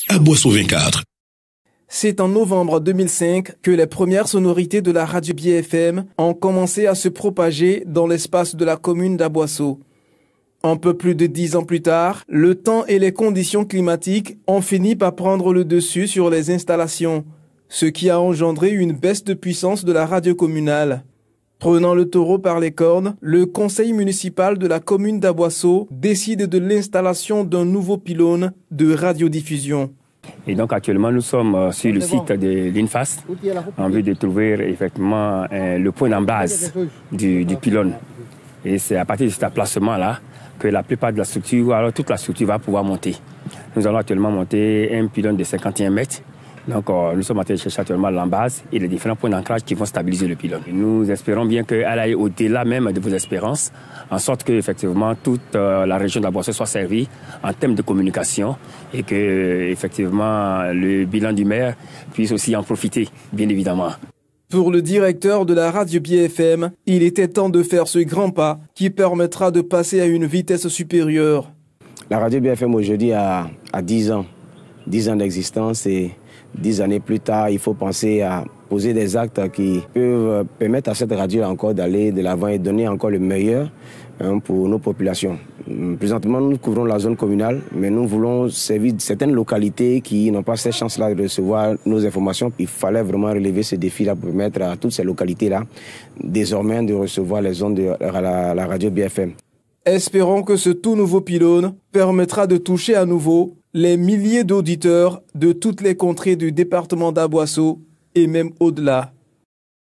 À Boisseau 24. C'est en novembre 2005 que les premières sonorités de la radio BFM ont commencé à se propager dans l'espace de la commune d'Aboisseau. Un peu plus de 10 ans plus tard, le temps et les conditions climatiques ont fini par prendre le dessus sur les installations, ce qui a engendré une baisse de puissance de la radio communale. Prenant le taureau par les cornes, le conseil municipal de la commune d'Aboisseau décide de l'installation d'un nouveau pylône de radiodiffusion. Et donc actuellement nous sommes sur le site de l'INFAS en vue de trouver effectivement le point d'embase du pylône. Et c'est à partir de cet emplacement-là que la plupart de la structure, ou alors toute la structure va pouvoir monter. Nous allons actuellement monter un pylône de 51 mètres. Donc nous sommes en train de chercher actuellement l'embase et les différents points d'ancrage qui vont stabiliser le pylône. Nous espérons bien qu'elle aille au-delà même de vos espérances, en sorte que effectivement toute la région d'Aboisseau soit servie en termes de communication et que effectivement le bilan du maire puisse aussi en profiter, bien évidemment. Pour le directeur de la radio BFM, il était temps de faire ce grand pas qui permettra de passer à une vitesse supérieure. La radio BFM aujourd'hui a 10 ans d'existence et 10 années plus tard, il faut penser à poser des actes qui peuvent permettre à cette radio encore d'aller de l'avant et donner encore le meilleur pour nos populations. Présentement, nous couvrons la zone communale, mais nous voulons servir certaines localités qui n'ont pas cette chance-là de recevoir nos informations. Il fallait vraiment relever ce défi-là pour permettre à toutes ces localités-là, désormais, de recevoir les ondes de la radio BFM. Espérons que ce tout nouveau pylône permettra de toucher à nouveau les milliers d'auditeurs de toutes les contrées du département d'Aboisseau et même au-delà.